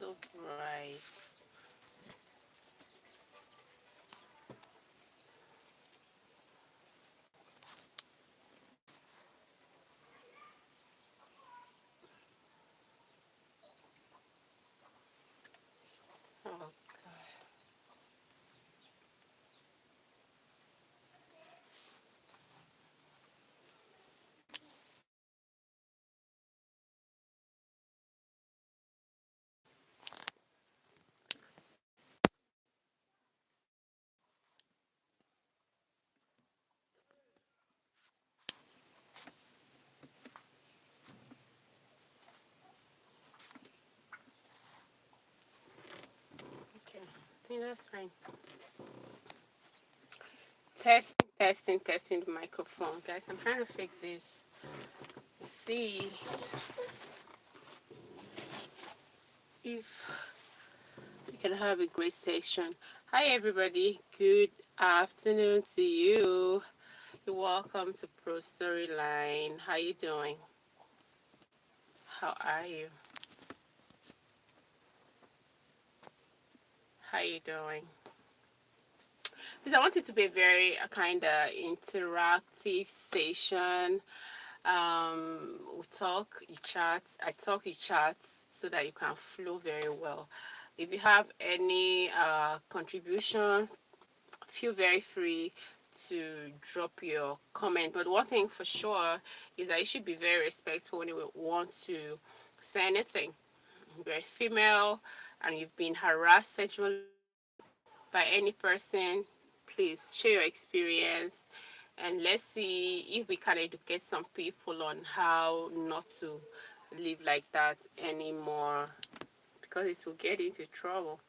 so bright. Oh God. Okay, I think that's fine. Testing the microphone, guys. I'm trying to fix this to see if we can have a great session. Hi, everybody. Good afternoon to you. You're welcome to Pro Storyline. How you doing? How are you? How you doing? Because I want it to be a very kind of interactive session. We talk, you chat, I talk, you chat, so that you can flow very well. If you have any contribution, feel very free to drop your comment. But one thing for sure is that you should be very respectful when you want to say anything. If you're a female and you've been harassed sexually by any person, please share your experience and let's see if we can educate some people on how not to live like that anymore because it will get into trouble.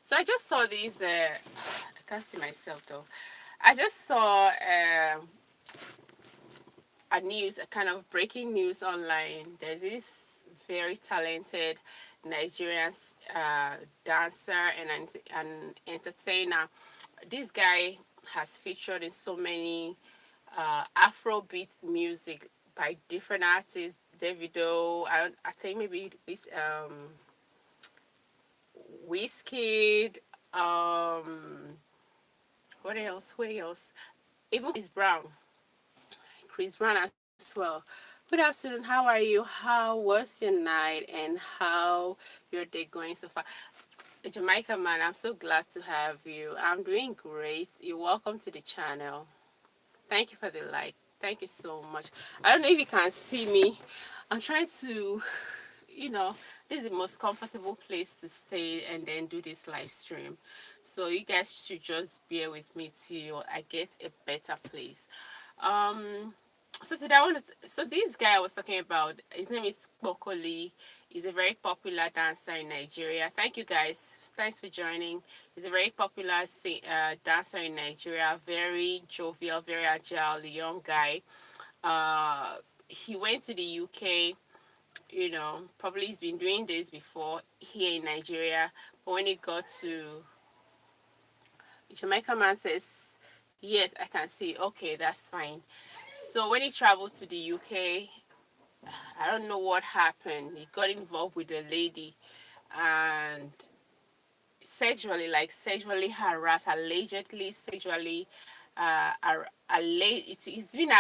So I just saw these, I can't see myself though. I just saw a news, a kind of breaking news online. There's this very talented Nigerian dancer and entertainer. This guy has featured in so many Afrobeat music by different artists. Davido, I think maybe this Wizkid, what else? Who else? Even Chris Brown as well. Good afternoon. How are you? How was your night and how your day going so far? Jamaica man, I'm so glad to have you. I'm doing great. You're welcome to the channel. Thank you for the like. Thank you so much. I don't know if you can see me. I'm trying to, this is the most comfortable place to stay and then do this live stream. So you guys should just bear with me till I get a better place. Um, so today so this guy I was talking about, his name is Bokoli. He's a very popular dancer in Nigeria. Thank you guys. Thanks for joining. He's a very popular dancer in Nigeria. Very jovial, very agile, young guy. He went to the UK. Probably he's been doing this before here in Nigeria. But when he got to Jamaica, man says, "Yes, I can see. Okay, that's fine." So when he traveled to the UK, I don't know what happened. He got involved with a lady and sexually harassed, allegedly sexually, it's been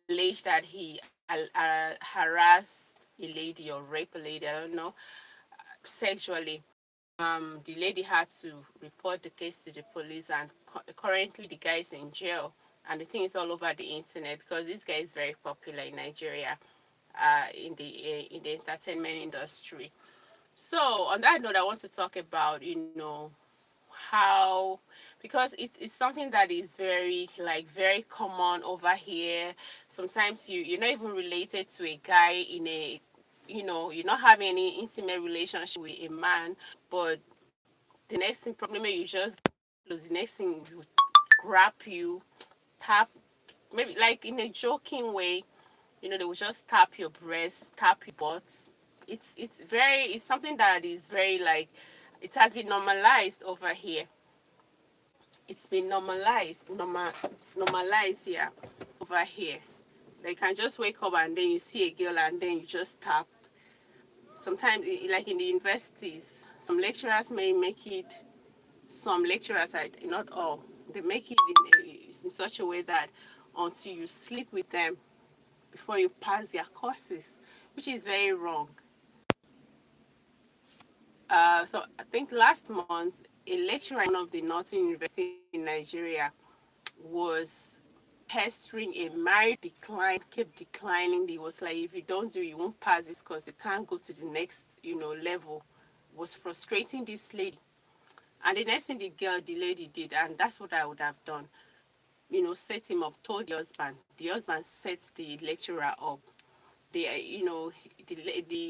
alleged that he harassed a lady or raped a lady, I don't know, sexually. The lady had to report the case to the police, and currently the guy is in jail. And the thing is all over the internet because this guy is very popular in Nigeria, in the entertainment industry. So on that note, I want to talk about how, because it's something that is very common over here. Sometimes you're not even related to a guy in a, you're not having any intimate relationship with a man, but the next thing probably maybe you just close, the next thing you grab you, tap, maybe like in a joking way, they will just tap your breast, tap your butt. It's something that is very like, it has been normalized over here. It's been normalized here, over here. They can just wake up and then you see a girl and then you just tap. sometimes, like in the universities, some lecturers may make it, some lecturers, are not all, they make it in such a way that until you sleep with them before you pass their courses, which is very wrong. So I think last month, a lecturer in one of the Northern University in Nigeria was pestering a married decline, kept declining. He was like, if you don't do it, you won't pass this course. You can't go to the next, level. Was frustrating this lady. And the next thing the lady did, and that's what I would have done, set him up, told the husband. The husband set the lecturer up. The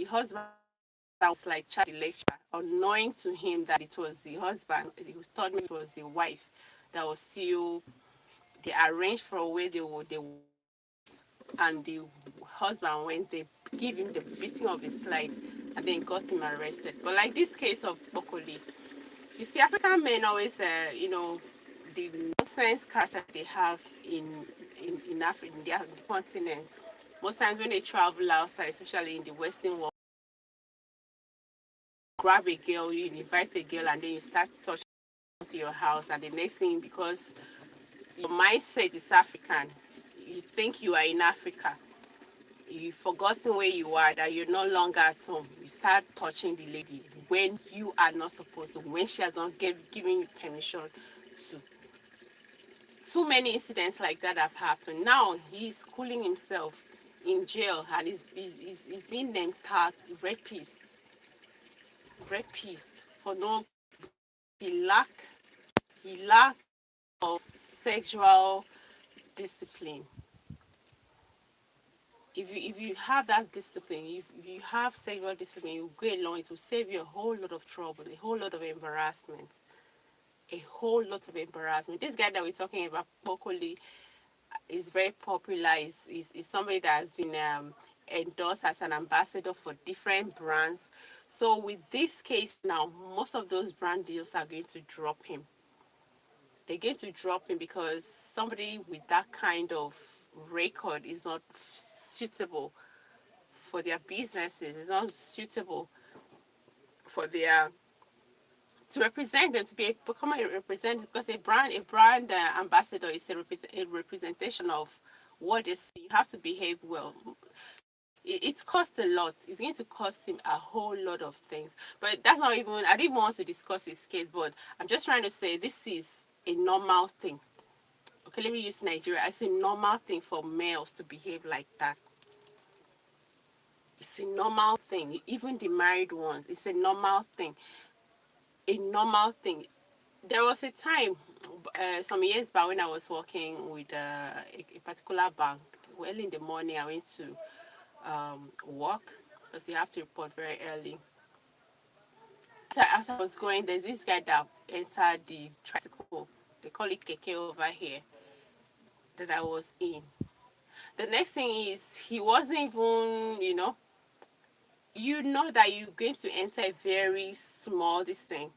husband was like chatting the lecturer, unknowing to him that it was the husband. He thought maybe it was the wife that was still, they arranged for a way they would, and the husband went, they give him the beating of his life and then got him arrested. But like this case of Bokoli, you see, African men always, the nonsense character they have in Africa, in their continent. Most times when they travel outside, especially in the Western world, grab a girl, you invite a girl, and then you start touching to your house, and the next thing, because your mindset is African, you think you are in Africa, you've forgotten where you are, that you're no longer at home. You start touching the lady when you are not supposed to, when she has not given you permission to. Too many incidents like that have happened. Now he's cooling himself in jail, and he's being named rapist. Rapist for no, he lack of sexual discipline. If you have that discipline, if you have sexual discipline, you go along, it will save you a whole lot of trouble, a whole lot of embarrassment. A whole lot of embarrassment. This guy that we're talking about, Bokoli, is very popular. Is somebody that has been endorsed as an ambassador for different brands. So with this case now, most of those brand deals are going to drop him. They're going to drop him because somebody with that kind of record is not suitable for their businesses. It's not suitable for their, to represent them, to become a representative, because a brand ambassador is a representation of what they say. You have to behave well. It costs a lot. It's going to cost him a whole lot of things. But that's not even, I didn't even want to discuss his case, but I'm just trying to say this is a normal thing. Okay, let me use Nigeria. It's a normal thing for males to behave like that. It's a normal thing. Even the married ones, it's a normal thing. A normal thing. There was a time, some years back, when I was working with a particular bank. Early in the morning, I went to work because you have to report very early. As I was going, there's this guy that entered the tricycle. They call it keke over here. That I was in. The next thing is, he wasn't even, that you're going to enter a very small, this thing,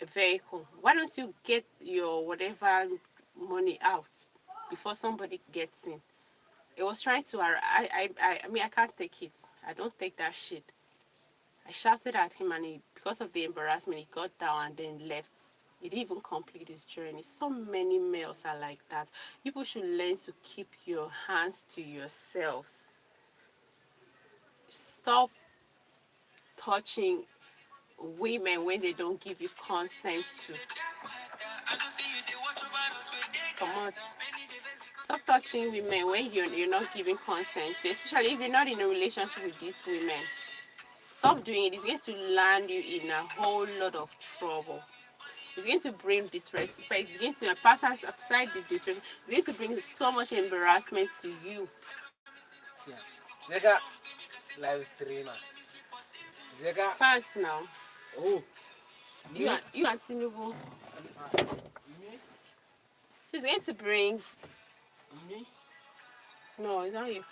a vehicle. Why don't you get your whatever money out before somebody gets in? It was trying to, I mean, I can't take it. I don't take that shit. I shouted at him, and because of the embarrassment, he got down and then left. He didn't even complete his journey. So many males are like that. People should learn to keep your hands to yourselves. Stop touching women when they don't give you consent to. Come on. Stop touching women when you're not giving consent to, especially if you're not in a relationship with these women. Stop doing it. It's going to land you in a whole lot of trouble. It's going to bring disrespect. It's going to pass aside the disrespect. It's going to bring so much embarrassment to you. Zega live streamer. Zega. First now, Oh. you and Tinubu. So it's going to bring. Me. No, it's not you.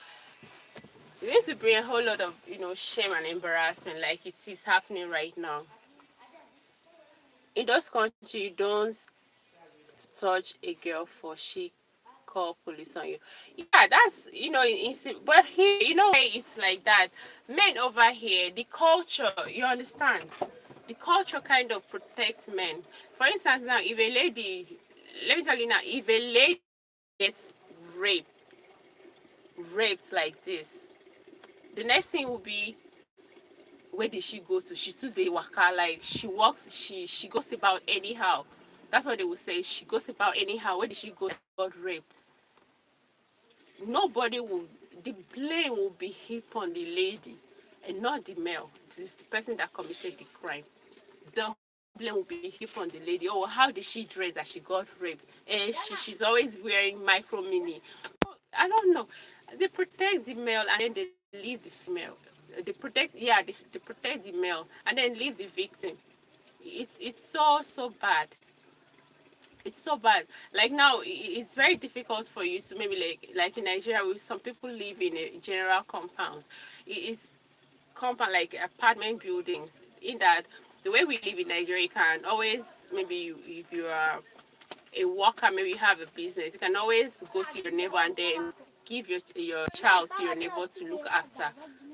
It's going to bring a whole lot of shame and embarrassment, like it is happening right now. In those countries, you don't touch a girl for she call police on you. Yeah, that's, but here, why it's like that. Men over here, the culture, you understand? The culture kind of protects men. For instance, now, if a lady, let me tell you now, if a lady gets raped, raped like this, the next thing will be, where did she go to? She too dey waka, like she walks, she goes about anyhow. That's what they will say. She goes about anyhow. Where did she go? Got raped. Nobody will. The blame will be heaped on the lady, and not the male. It is the person that committed the crime. The blame will be heaped on the lady. Oh, how did she dress that she got raped? And she's always wearing micro mini. I don't know. They protect the male and then they leave the female. They protect the male and then leave the victim. It's so bad. It's so bad. Like now, it's very difficult for you to maybe like in Nigeria, where some people live in a general compounds. It's compound like apartment buildings. In that, the way we live in Nigeria, you can always maybe if you are a worker, maybe you have a business, you can always go to your neighbor and then give your child to your neighbor to look after,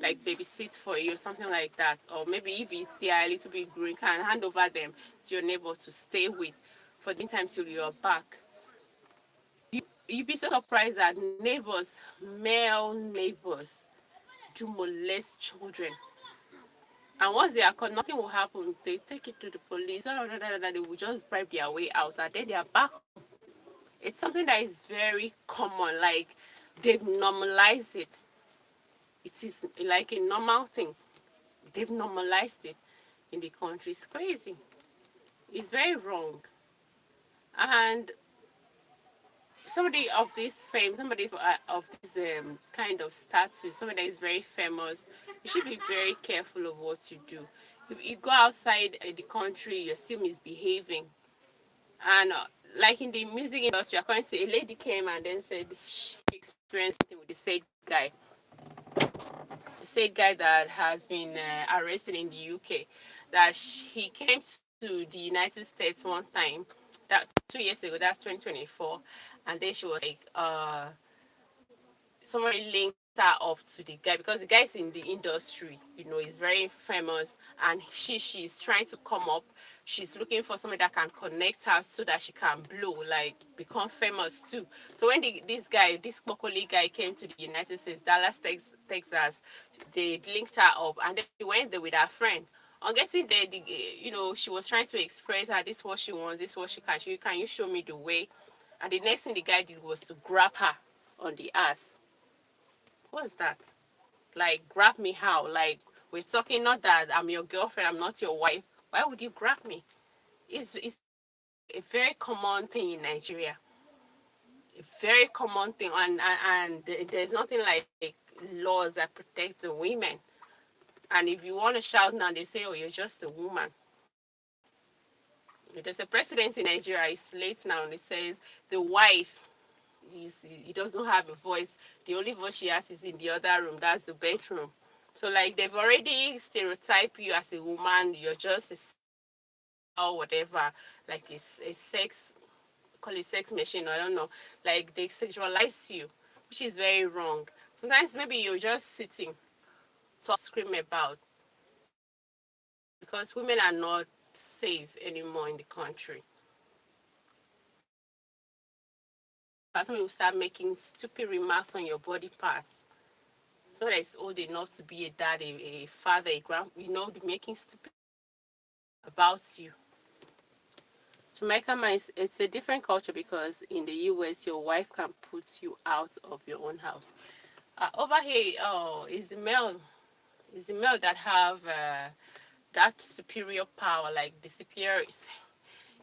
like babysit for you or something like that. Or maybe if they are a little bit growing, you can hand over them to your neighbor to stay with for the meantime till you're back. You'd be so surprised that neighbors, male neighbors, do molest children. And once they are caught, nothing will happen. They take it to the police, they will just bribe their way out, and then they are back. It's something that is very common. Like they've normalized it. It is like a normal thing. They've normalized it in the country. It's crazy. It's very wrong. And somebody of this fame, somebody of this kind of status, somebody that is very famous, you should be very careful of what you do. If you go outside the country, you're still misbehaving. And like in the music industry, according to a lady came and then said she experienced something with the said guy that has been arrested in the UK. That he came to the United States one time, that 2 years ago, that's 2024, and then she was like, somebody linked her up to the guy because the guy's in the industry, he's very famous, and she's trying to come up. She's looking for somebody that can connect her so that she can blow, like become famous too. So when this Bokoli guy came to the United States, Dallas, Texas, they linked her up and then she went there with her friend. On getting there, she was trying to express her, this is what she wants, this is what can you show me the way? And the next thing the guy did was to grab her on the ass. What's that? Like, grab me how? Like, we're talking not that I'm your girlfriend, I'm not your wife. Why would you grab me? It's a very common thing in Nigeria. A very common thing, and there's nothing like laws that protect the women. And if you want to shout now, they say, oh, you're just a woman. There's a precedent in Nigeria, it's late now, and it says the wife, he doesn't have a voice. The only voice she has is in the other room, that's the bedroom. So like they've already stereotyped you as a woman, you're just or whatever, like it's a sex, call it sex machine, I don't know. Like they sexualize you, which is very wrong. Sometimes maybe you're just sitting to scream about, because women are not safe anymore in the country. But some people start making stupid remarks on your body parts. So that it's old enough to be a dad, a father, a grand, making stupid about you. Jamaica, it's a different culture because in the US, your wife can put you out of your own house. Over here, it's the male that have that superior power, like the superior.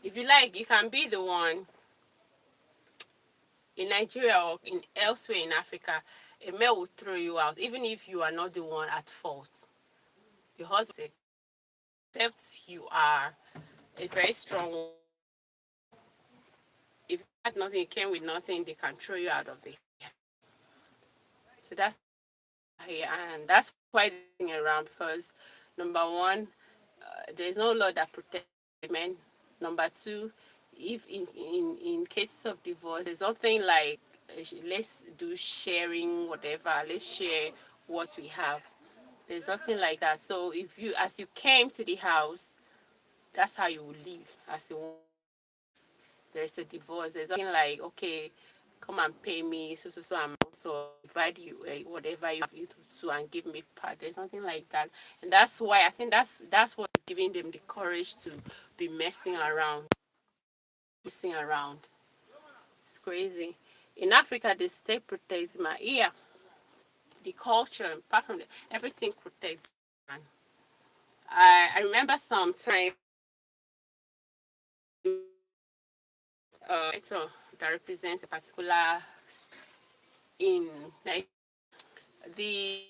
If you like, you can be the one in Nigeria or in elsewhere in Africa. A male will throw you out, even if you are not the one at fault. Your husband accepts you are a very strong. If you had nothing, you came with nothing, they can throw you out of it. So that's here, and that's why they're around because number one, there is no law that protects women. Number two, if in cases of divorce, there's nothing like let's do sharing, whatever. Let's share what we have. There's nothing like that. So if you, as you came to the house, that's how you will live as a woman. There's a divorce. There's nothing like, okay, come and pay me so amount, so divide you whatever you have into two and give me part. There's nothing like that, and that's why I think that's what's giving them the courage to be messing around. It's crazy. In Africa, the state protects my ear, the culture, apart from everything protects man. I remember some time it's that represents a particular in like the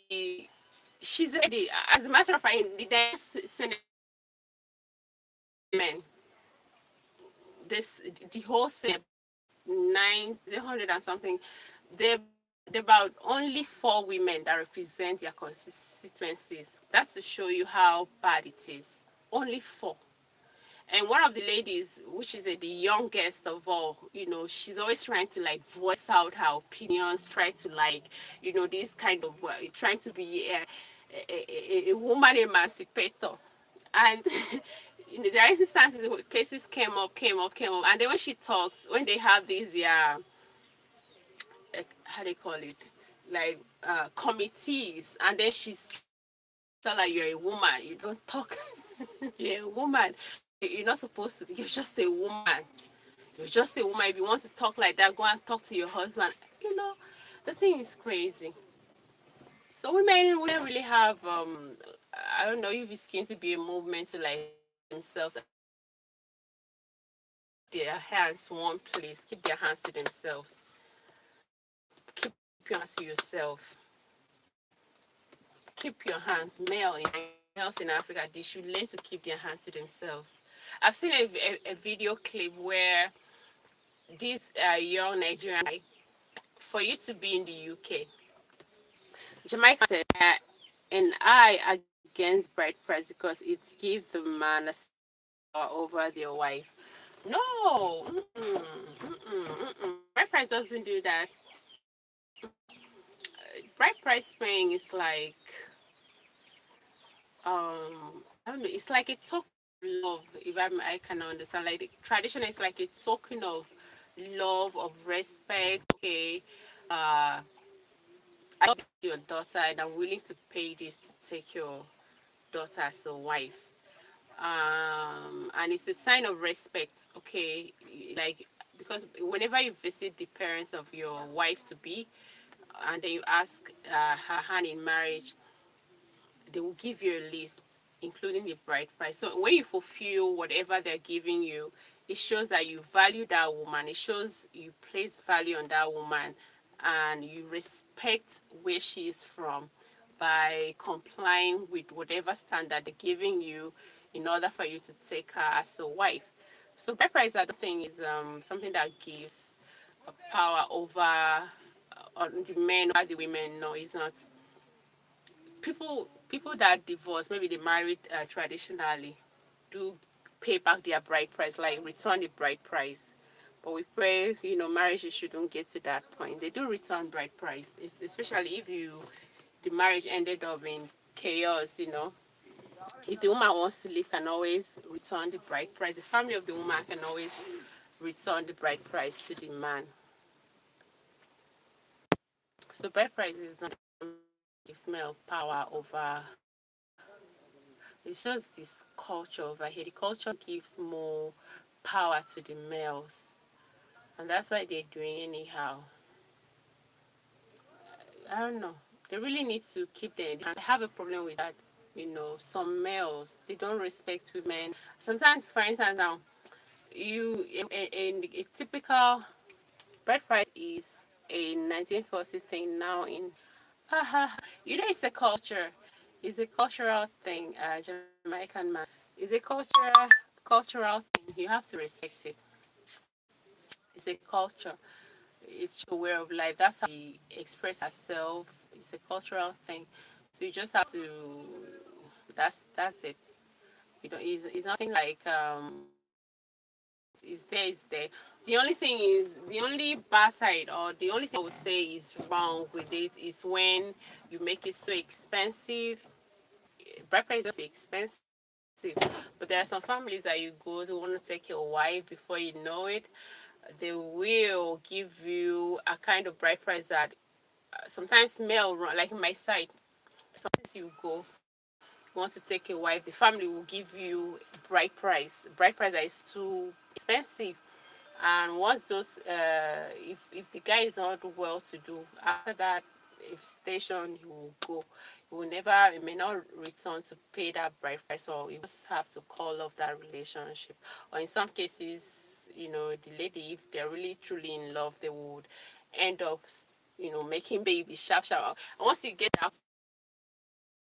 she's a the as a matter of fact in the dance Senate men this the whole Senate 900 and something they about only 4 women that represent their constituencies. That's to show you how bad it is. Only 4. And one of the ladies, which is the youngest of all, she's always trying to like voice out her opinions, try to like, this kind of trying to be a woman emancipator. And there are instances where cases came up, and then when she talks, when they have these, yeah, how they call it, like committees, and then she's tell her you're a woman, you don't talk, you're a woman, you're not supposed to, you're just a woman. You're just a woman. If you want to talk like that, go and talk to your husband. The thing is crazy. So women really have I don't know if it's going to be a movement to like themselves, their hands one place, keep their hands to themselves. Keep your hands to yourself. Keep your hands, males in Africa, they should learn to keep their hands to themselves. I've seen a video clip where this young Nigerian, for you to be in the UK, Jamaica said that an eye against bride price because it gives the man a power over their wife. No, bride price doesn't do that. Bride price paying is like I don't know. It's like a token of love. If I can understand, like the tradition is like a token of love, of respect. Okay, I love your daughter, and I'm willing to pay this to take your daughter as a wife. And it's a sign of respect. Okay, like because whenever you visit the parents of your wife to be, and then you ask her hand in marriage, they will give you a list, including the bride price. So when you fulfill whatever they're giving you, it shows that you value that woman. It shows you place value on that woman and you respect where she is from by complying with whatever standard they're giving you in order for you to take her as a wife. So bride price, I don't think is something that gives power over on the men over the women. No, it's not. People that divorce, maybe they married traditionally, do pay back their bride price, like return the bride price. But we pray, marriages shouldn't get to that point. They do return bride price, especially if the marriage ended up in chaos. If the woman wants to leave, can always return the bride price. The family of the woman can always return the bride price to the man. So bride price is not the smell of power over. It's just this culture over here. The culture gives more power to the males, and that's why they're doing anyhow. I don't know. They really need to keep them. I have a problem with that. Some males, they don't respect women. Sometimes, for instance, now in a typical bride price is a 1940 thing now in it's a culture. It's a cultural thing, Jamaican man. It's a cultural thing. You have to respect it. It's a culture. It's just a way of life. That's how we express ourselves. It's a cultural thing. So you just have to. That's it. It's nothing like is there, is there. The only thing is, the only bad side, or the only thing I would say is wrong with it, is when you make it so expensive. Bride price is so expensive. But there are some families that you go to want to take your wife, before you know it, they will give you a kind of bride price that sometimes male run, like in my side. Sometimes you go, you want to take a wife, the family will give you bride price that is too expensive. And once those if the guy is not well to do, after that, if station, he will go, he may not return to pay that bride price, or you just have to call off that relationship. Or in some cases, the lady, if they're really truly in love, they would end up making babies sharp sharp. And once you get out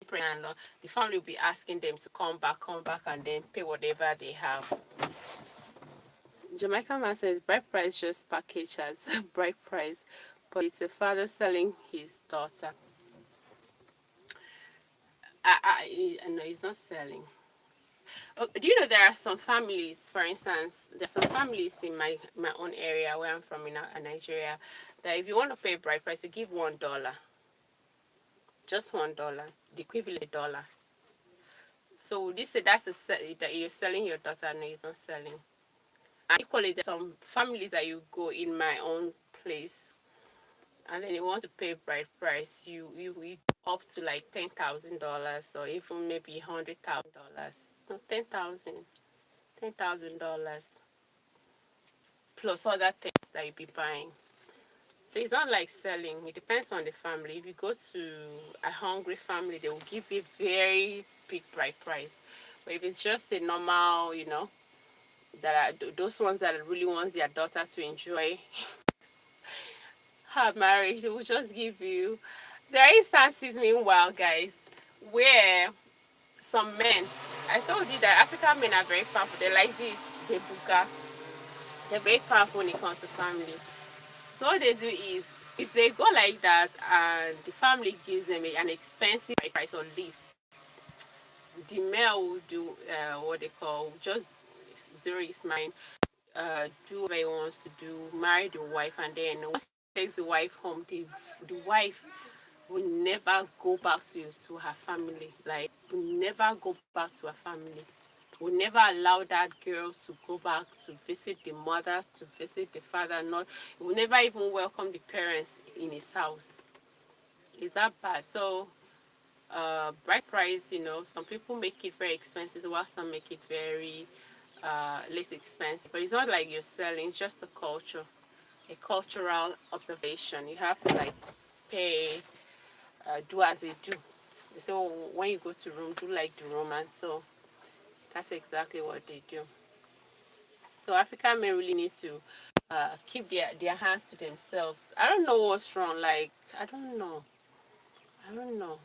pregnant, the family will be asking them to come back, and then pay whatever they have. Jamaican man says bride price just packaged as bride price, but it's a father selling his daughter. No, he's not selling. Oh, do you know there are some families, for instance, there are some families in my own area where I'm from in Nigeria, that if you want to pay bride price, you give $1, just $1, the equivalent of $1. So this that's that you're selling your daughter. No, he's not selling. And equally, there's some families that you go in my own place, and then you want to pay bride price, you up to like $10,000, or even maybe $100,000. No, $10,000 plus other things that you be buying. So it's not like selling. It depends on the family. If you go to a hungry family, they will give you very big bride price. But if it's just a normal, that are those ones that really want their daughter to enjoy her marriage, they will just give you. There are instances, meanwhile, guys, where some men, I told you that African men are very powerful. They're like this, they buga. They're very powerful when it comes to family. So what they do is, if they go like that and the family gives them an expensive price or list, the male will do what they call just zero is mine, do what he wants to do, marry the wife, and then once he takes the wife home, the wife will never go back to her family. Like, will never go back to her family. Will never allow that girl to go back to visit the mother, to visit the father. Not, will never even welcome the parents in his house. Is that bad? So, bride price, some people make it very expensive, while some make it very less expensive. But it's not like you're selling, it's just a cultural observation. You have to like pay, do as they do. They say, oh, when you go to room, do like the Romans. So that's exactly what they do. So African men really need to keep their hands to themselves. I don't know what's wrong. Like, I don't know. I don't know.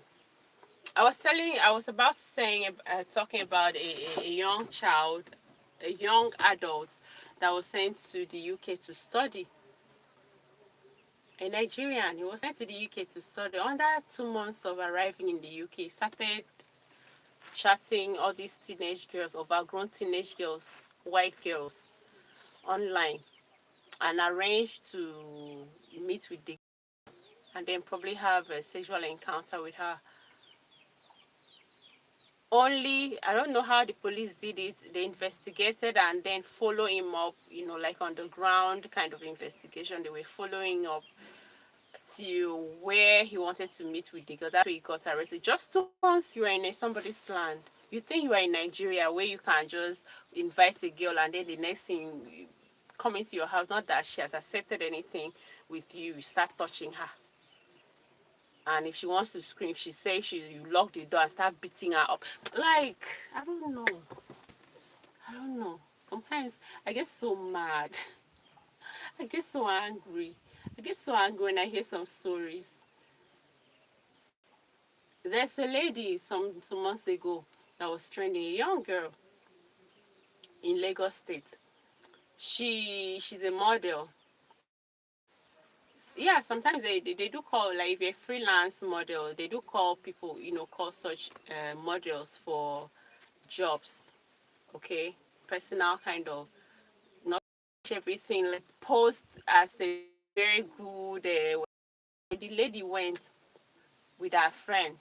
I was about saying, talking about a young child, a young adult that was sent to the UK to study. A Nigerian, he was sent to the UK to study. Under 2 months of arriving in the UK, started chatting all these teenage girls, overgrown teenage girls, white girls, online, and arranged to meet with the, and then probably have a sexual encounter with her. Only, I don't know how the police did it. They investigated and then follow him up, like on the ground kind of investigation. They were following up to where he wanted to meet with the girl. That's where he got arrested. Just once you are in somebody's land, you think you are in Nigeria where you can just invite a girl, and then the next thing, coming to your house, not that she has accepted anything with you, you start touching her. And if she wants to scream, she says you lock the door and start beating her up. Like, I don't know. I don't know. Sometimes I get so mad. I get so angry. I get so angry when I hear some stories. There's a lady some months ago that was training, a young girl in Lagos State. She's a model. Yeah, sometimes they do call, like, if you're a freelance model, they do call people, call such models for jobs. Okay, personal kind of, not everything, like post as a very good. The lady went with her friend.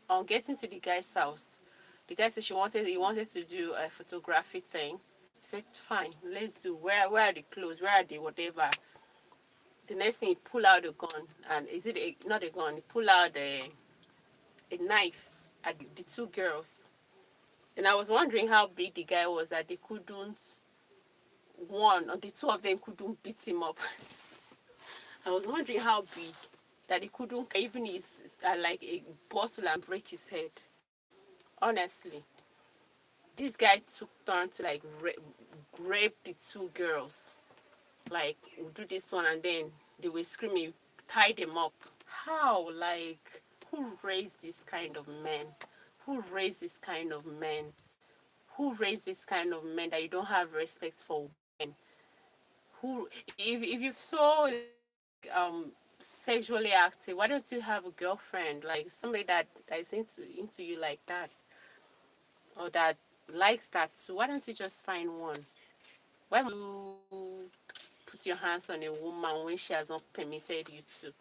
On getting to the guy's house, the guy said he wanted to do a photography thing. He said, "Fine, let's do. Where are the clothes? Where are the whatever?" The next thing, he pull out a gun, and is it not a gun? He pull out a knife at the two girls. And I was wondering how big the guy was that they couldn't, one or the two of them couldn't beat him up. I was wondering how big that he couldn't even his like a bottle and break his head. Honestly, this guy took turn to like rape the two girls. Like, we'll do this one, and then they were screaming, tie them up. How? Like, who raised this kind of men? Who raised this kind of men? Who raised this kind of men that you don't have respect for women? Who, if you're so sexually active, why don't you have a girlfriend, like somebody that is into you like that, or that likes that too? Why don't you just find one? Why would you put your hands on a woman when she has not permitted you to?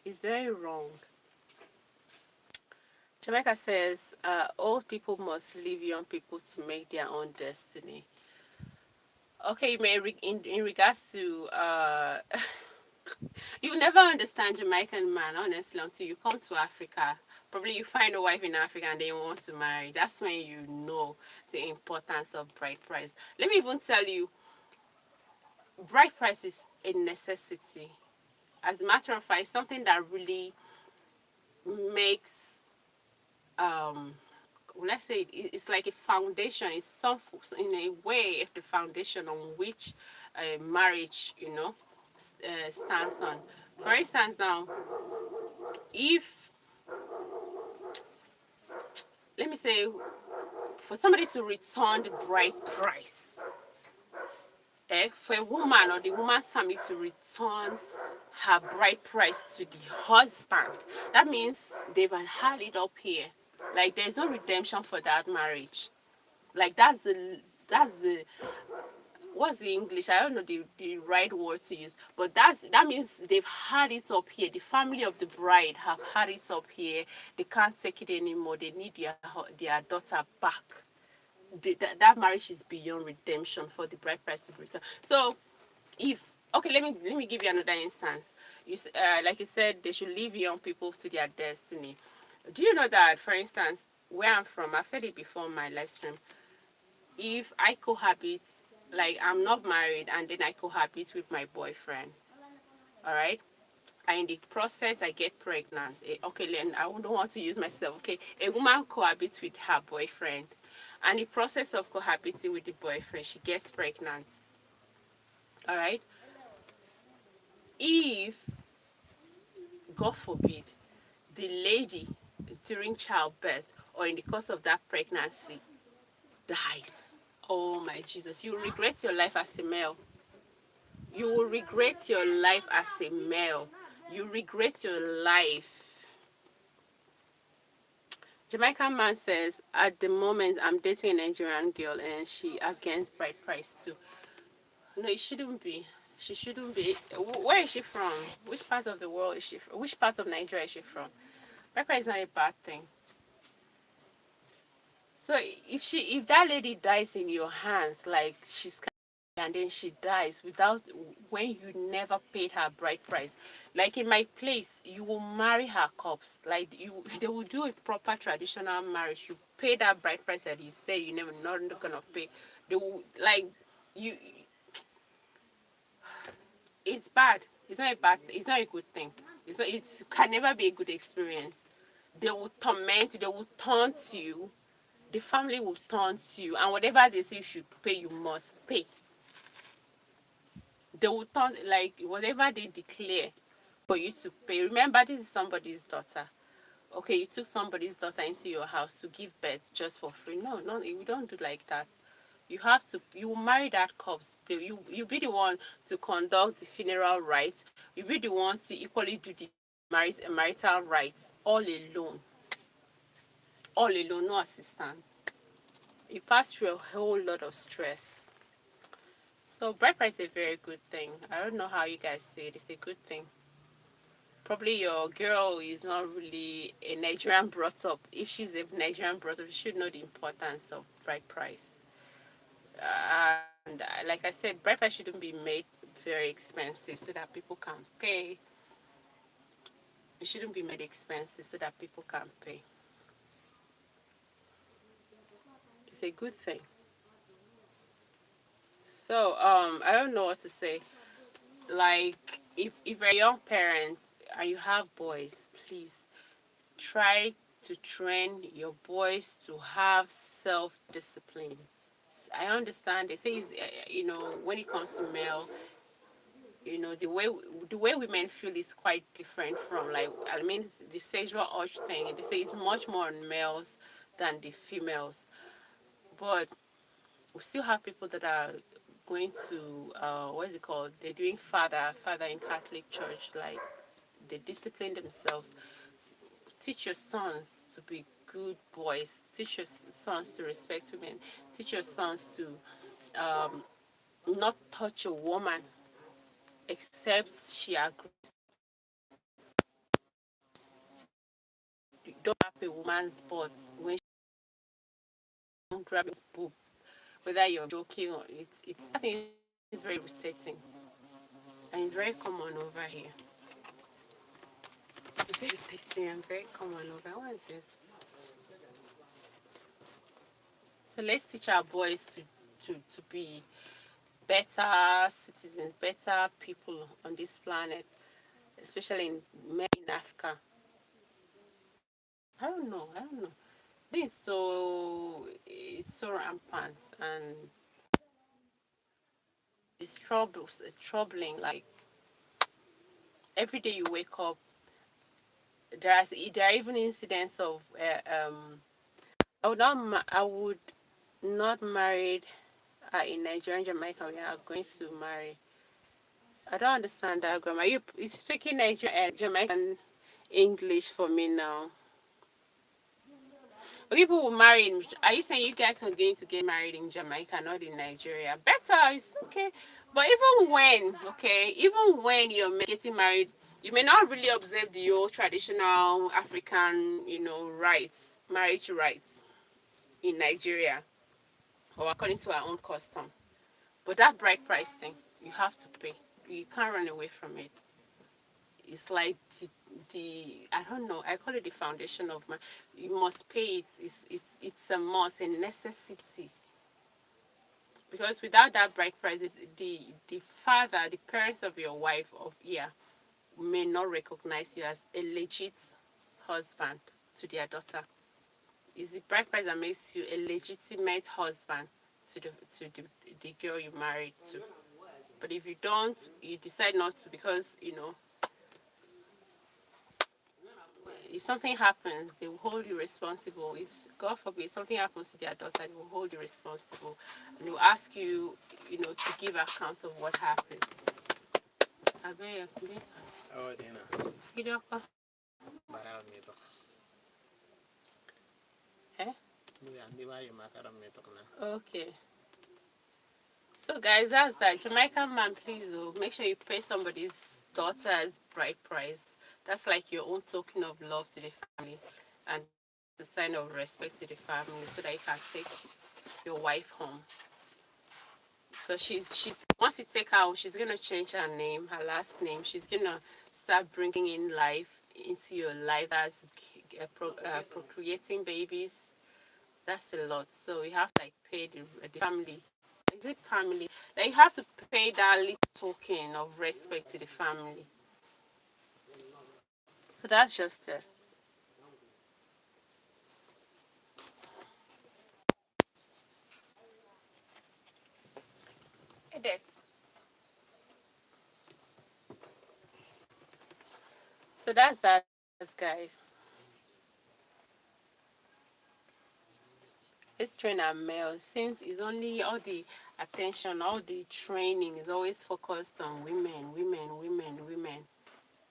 It's very wrong. Jamaica says, old people must leave young people to make their own destiny. Okay, Mary, in regards to, you'll never understand Jamaican man, honestly, until you come to Africa. Probably you find a wife in Africa and then you want to marry. That's when you know the importance of bride price. Let me even tell you, bride price is a necessity. As a matter of fact, something that really makes let's say it's like a foundation. It's some in a way of the foundation on which marriage, stands on. For instance, now, if let me say, for somebody to return the bride price, for a woman or the woman's family to return her bride price to the husband, that means they've had it up here. Like, there's no redemption for that marriage. Like, that's the what's the English? I don't know the right word to use, but that means they've had it up here. The family of the bride have had it up here. They can't take it anymore. They need their daughter back. That marriage is beyond redemption for the bride price to be returned. So, if okay, let me give you another instance. Like you said, they should leave young people to their destiny. Do you know that, for instance, where I'm from, I've said it before in my live stream, if I cohabit, like I'm not married and then I cohabit with my boyfriend, all right? And in the process, I get pregnant. Okay, then I don't want to use myself. Okay, a woman cohabits with her boyfriend, and in the process of cohabiting with the boyfriend, she gets pregnant. All right. If, God forbid, the lady during childbirth or in the course of that pregnancy dies, oh my Jesus, you regret your life as a male. You will regret your life as a male. You regret your life. Jamaican man says, at the moment, I'm dating a Nigerian girl and she against bride price too. No, it shouldn't be. She shouldn't be. Where is she from? Which part of the world is she from? Which part of Nigeria is she from? Bride price is not a bad thing. So if that lady dies in your hands, like she's, and then she dies without, when you never paid her bride price, like in my place, you will marry her corpse. Like, they will do a proper traditional marriage. You pay that bride price that you say you never not gonna pay. They will, like, you. It's bad. It's not a bad. It's not a good thing. It can never be a good experience. They will torment you. They will taunt you. The family will taunt you, and whatever they say you should pay, you must pay. They will taunt, like whatever they declare for you to pay. Remember, this is somebody's daughter. Okay, you took somebody's daughter into your house to give birth just for free. No, no, we don't do like that. You have to. You will marry that corpse. You be the one to conduct the funeral rites. You be the one to equally do the marital rites all alone. All alone, no assistance. You pass through a whole lot of stress. So bride price is a very good thing. I don't know how you guys see it. It's a good thing. Probably your girl is not really a Nigerian brought up. If she's a Nigerian brought up, she should know the importance of bride price. And like I said, bride price shouldn't be made very expensive so that people can pay. It shouldn't be made expensive so that people can pay. It's a good thing. So I don't know what to say. Like if you're young parents and you have boys, please try to train your boys to have self-discipline. I understand they say when it comes to male, the way women feel is quite different from, like, I mean, the sexual urge thing. They say it's much more on males than the females, but we still have people that are going to what is it called? They're doing father in Catholic Church, like they discipline themselves. Teach your sons to be good boys. Teach your sons to respect women. Teach your sons to not touch a woman except she agrees. You don't grab a woman's butt when she don't grab his boob, whether you're joking or it's I think it's very irritating, and it's very common over here. It's very irritating and very common over. What is this? So let's teach our boys to be better citizens, better people on this planet, especially in men in Africa. I don't know. I don't know. It's so rampant, and it's troubling. Like every day you wake up, there are even incidents of I would not marry in Nigeria and Jamaica. We are going to marry. I don't understand that grammar. You speaking Nigerian and Jamaican English for me now. Okay, people will marry are you saying you guys are going to get married in Jamaica, not in Nigeria? Better, it's okay. But even when you're getting married, you may not really observe the old traditional African, rights, marriage rights in Nigeria or according to our own custom. But that bride price thing, you have to pay. You can't run away from it. It's like the I don't know. I call it the foundation of my. You must pay it. It's a must, a necessity. Because without that bride price, the father, the parents of your wife may not recognize you as a legit husband to their daughter. It's the bride price that makes you a legitimate husband to the girl you married to. But if you don't, you decide not to because if something happens, they will hold you responsible. If God forbid something happens to their daughter, they will hold you responsible, and they will ask you, to give accounts of what happened. I beg you, please. Oh, Dina. You don't come. Makaram metok. Eh? Di ba yung makaram metok na? Okay. So guys, that's that. Jamaican man, please make sure you pay somebody's daughter's bride price. That's like your own token of love to the family and the sign of respect to the family so that you can take your wife home. Because she's once you take her home, she's gonna change her name, her last name. She's gonna start bringing in life into your life as procreating babies. That's a lot. So you have to pay the family. Is it family? Like you have to pay that little token of respect to the family. So that's just it. Edit. So that's that, guys. Let's train our males since it's only all the attention, all the training is always focused on women, women, women, women.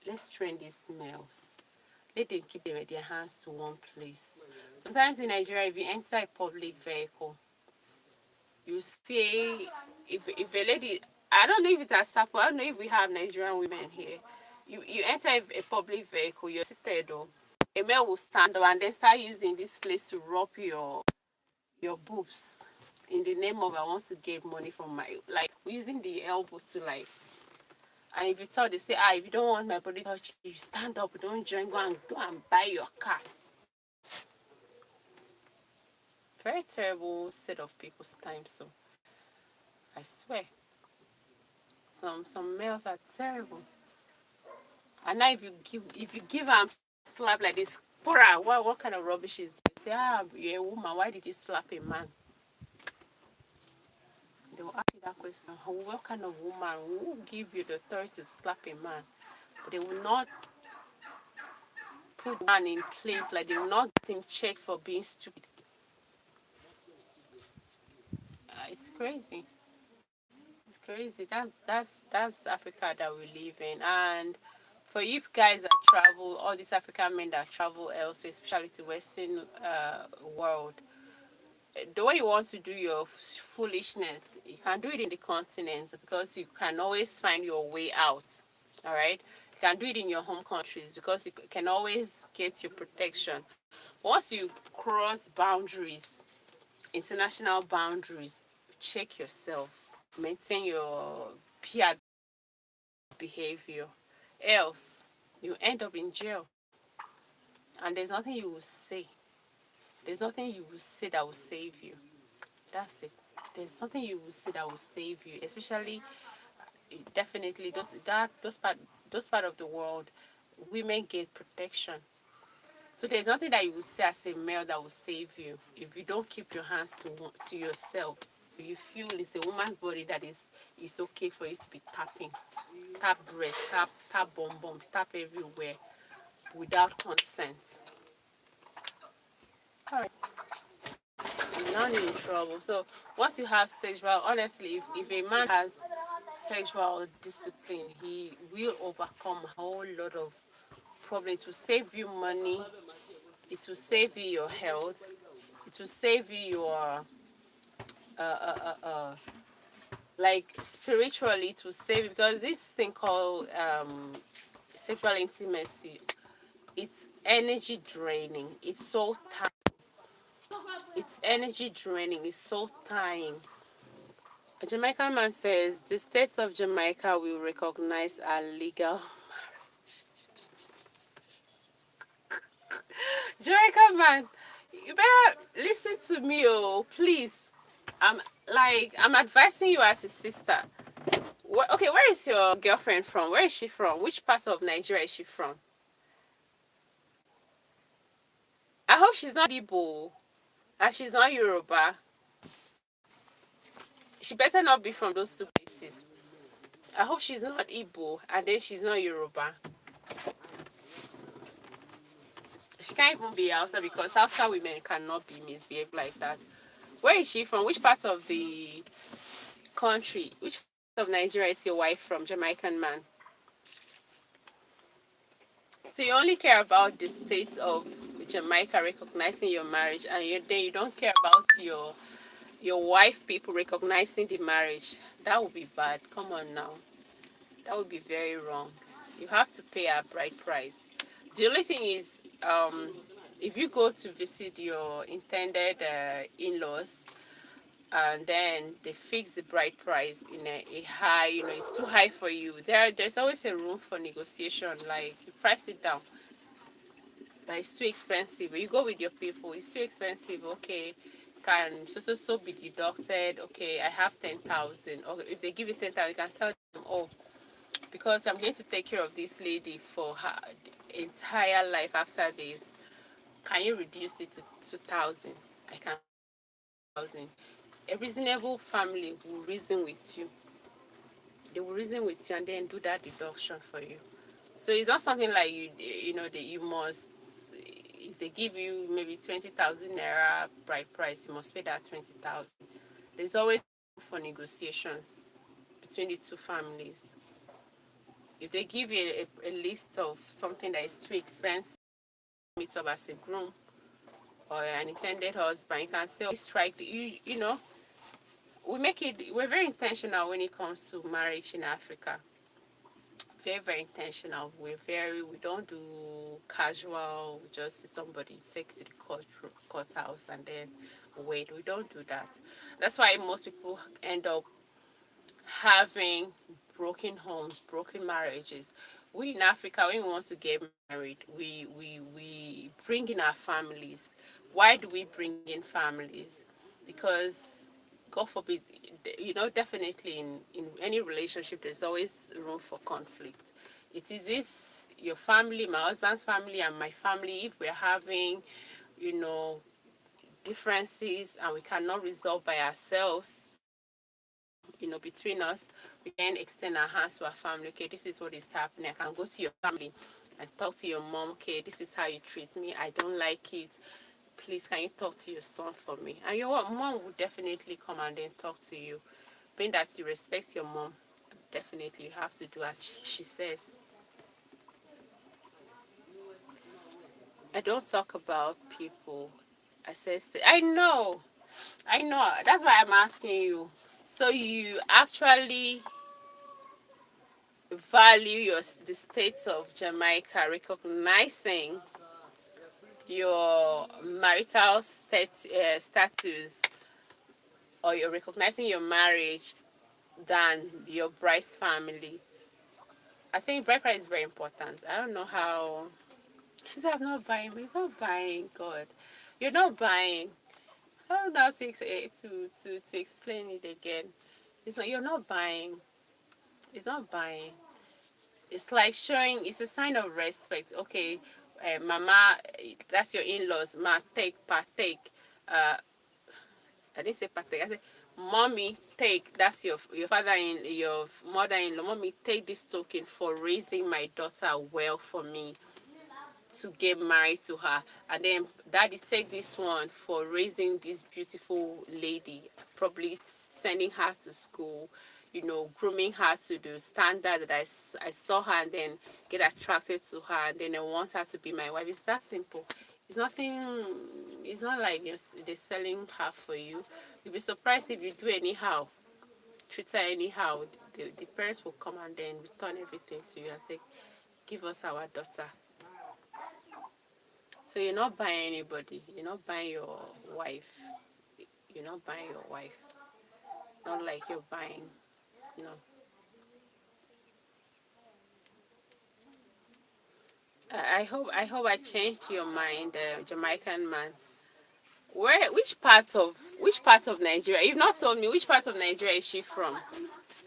Let's train these males. Let them keep them with their hands to one place. Sometimes in Nigeria, if you enter a public vehicle, you see if a lady, I don't know if it's a sample, I don't know if we have Nigerian women here. You enter a public vehicle, you're seated though. A male will stand up and then start using this place to rub your boobs in the name of I want to get money from my, like using the elbows to like, and if you tell they say, if you don't want my body touch you, stand up, don't join, go and buy your car. Very terrible set of people sometimes. So I swear, some males are terrible. And now if you give them slap like this, pora, what kind of rubbish is this? You say, you're a woman, why did you slap a man? They will ask you that question. What kind of woman will give you the authority to slap a man? But they will not put man in place, like they will not get him checked for being stupid. It's crazy. It's crazy. That's Africa that we live in. And for you guys that travel, all these African men that travel elsewhere, especially to Western world, the way you want to do your foolishness, you can do it in the continent because you can always find your way out. All right, you can do it in your home countries because you can always get your protection. Once you cross boundaries, international boundaries, check yourself, maintain your peer behavior, else you end up in jail. And there's nothing you will say. There's nothing you will say that will save you. That's it. There's nothing you will say that will save you, especially definitely those part of the world, women get protection. So there's nothing that you will say as a male that will save you if you don't keep your hands to yourself. If you feel it's a woman's body that is okay for you to be tapping, tap breast, tap bum, tap everywhere without consent. All right, you're not in trouble. So once you have sexual, honestly, if a man has sexual discipline, he will overcome a whole lot of problems. It will save you money. It will save you your health. It will save you your like spiritually. It will save you because this thing called sexual intimacy, it's energy draining. It's so tiring. It's energy draining. It's so tiring. A Jamaican man says the states of Jamaica will recognize our legal. Jamaican man, you better listen to me, oh, please. I'm advising you as a sister. Okay, where is your girlfriend from? Where is she from? Which part of Nigeria is she from? I hope she's not Igbo and she's not Yoruba. She better not be from those two places. I hope she's not Igbo and then she's not Yoruba. She can't even be Hausa because Hausa women cannot be misbehaved like that. Where is she from? Which part of the country? Which part of Nigeria is your wife from, Jamaican man? So you only care about the state of Jamaica recognizing your marriage, and then you don't care about your wife people recognizing the marriage. That would be bad. Come on now. That would be very wrong. You have to pay a bride price. The only thing is, if you go to visit your intended in-laws, and then they fix the bride price in a high, it's too high for you. There's always a room for negotiation. Like you price it down, but it's too expensive. You go with your people, it's too expensive. Okay, can so be deducted? Okay, I have 10,000. Or if they give you 10,000, you can tell them, oh, because I'm going to take care of this lady for her entire life after this. Can you reduce it to 2,000? I can 1,000. A reasonable family will reason with you. They will reason with you and then do that deduction for you. So it's not something like that you must. If they give you maybe 20,000 naira bride price, you must pay that 20,000. There's always room for negotiations between the two families. If they give you a list of something that is too expensive, meet up as a groom or an intended husband, you can say, strike, we're very intentional when it comes to marriage in Africa. Very, very intentional. We don't do casual, just see somebody take to the courthouse and then wait. We don't do that. That's why most people end up having broken homes, broken marriages. We in Africa, when we want to get married, we bring in our families. Why do we bring in families? Because God forbid, definitely in any relationship, there's always room for conflict. It is this your family, my husband's family, and my family. If we're having, you know, differences and we cannot resolve by ourselves, between us, we can extend our hands to our family. Okay, this is what is happening. I can go to your family and talk to your mom. Okay, this is how you treat me. I don't like it. Please, can you talk to your son for me? And your mom will definitely come and then talk to you. Being that you respect your mom, definitely you have to do as she says. I don't talk about people. I know. That's why I'm asking you. So you actually value the state of Jamaica, recognizing your marital status, or you're recognizing your marriage than your bride's family. I think bride price is very important. I don't know how. He said, I'm not buying. He's not buying. God, you're not buying. I don't know how to explain it again. It's not. You're not buying. It's not buying. It's like showing. It's a sign of respect. Okay, mama, that's your in-laws. Ma, partake. Uh, I didn't say partake. I said, mommy, take. That's your your mother-in-law. Mommy, take this token for raising my daughter well for me to get married to her. And then daddy, take this one for raising this beautiful lady, probably sending her to school, grooming her to the standard that I saw her, and then get attracted to her, and then I want her to be my wife. It's that simple. It's nothing. It's not like they're selling her for you. You'll be surprised if you do anyhow, treat her anyhow. The parents will come and then return everything to you and say, give us our daughter. So you're not buying anybody. You're not buying your wife. You're not buying your wife. Not like you're buying. No. I hope I changed your mind, Jamaican man. Which part of Nigeria? You've not told me which part of Nigeria is she from.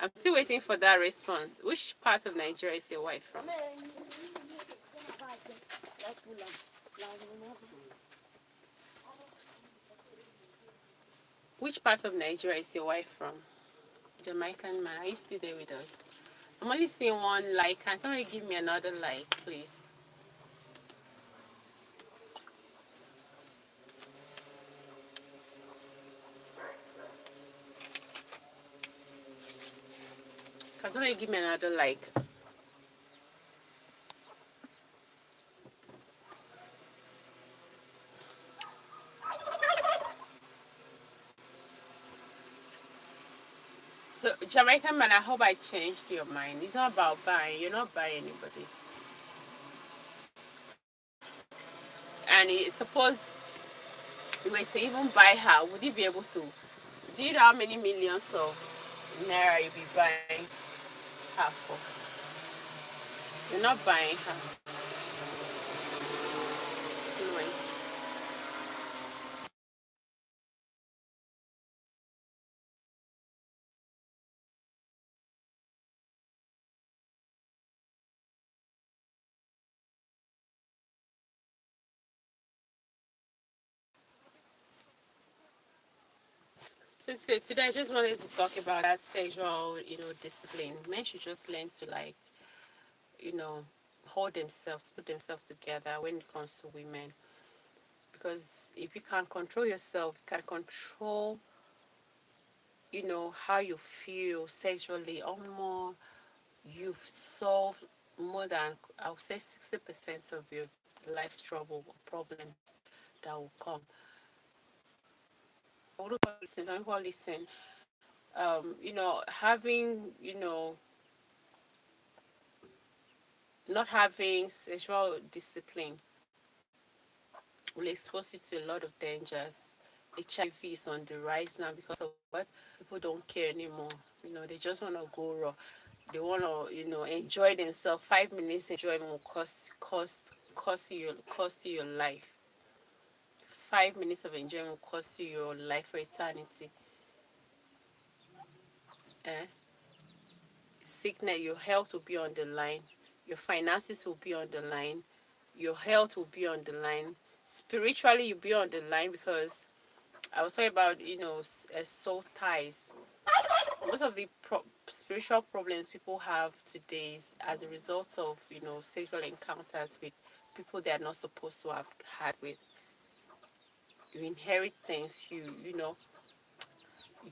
I'm still waiting for that response. Which part of Nigeria is your wife from? Which part of Nigeria is your wife from? Jamaican man, are you still there with us? I'm only seeing one like. Can somebody give me another like, please? Can somebody give me another like? So, Jamaican man, I hope I changed your mind. It's not about buying. You're not buying anybody. And suppose you were to even buy her, would you be able to? Do you know how many millions of naira you'll be buying her for? You're not buying her. It's noise. So today I just wanted to talk about that sexual, discipline. Men should just learn to you know, hold themselves, put themselves together when it comes to women. Because if you can't control yourself, you can control, how you feel sexually, or more, you've solved more than, I would say, 60% of your life's trouble or problems that will come. What do you listen? Don't you listen? having, not having sexual discipline will expose you to a lot of dangers. HIV is on the rise now because of what? People don't care anymore. They just want to go raw. They want to, enjoy themselves. 5 minutes enjoyment will cost you your life. 5 minutes of enjoyment will cost you your life for eternity. Eh? Sickness, your health will be on the line. Your finances will be on the line. Your health will be on the line. Spiritually, you'll be on the line because I was talking about, soul ties. Most of the spiritual problems people have today is as a result of, sexual encounters with people they are not supposed to have had with. You inherit things, you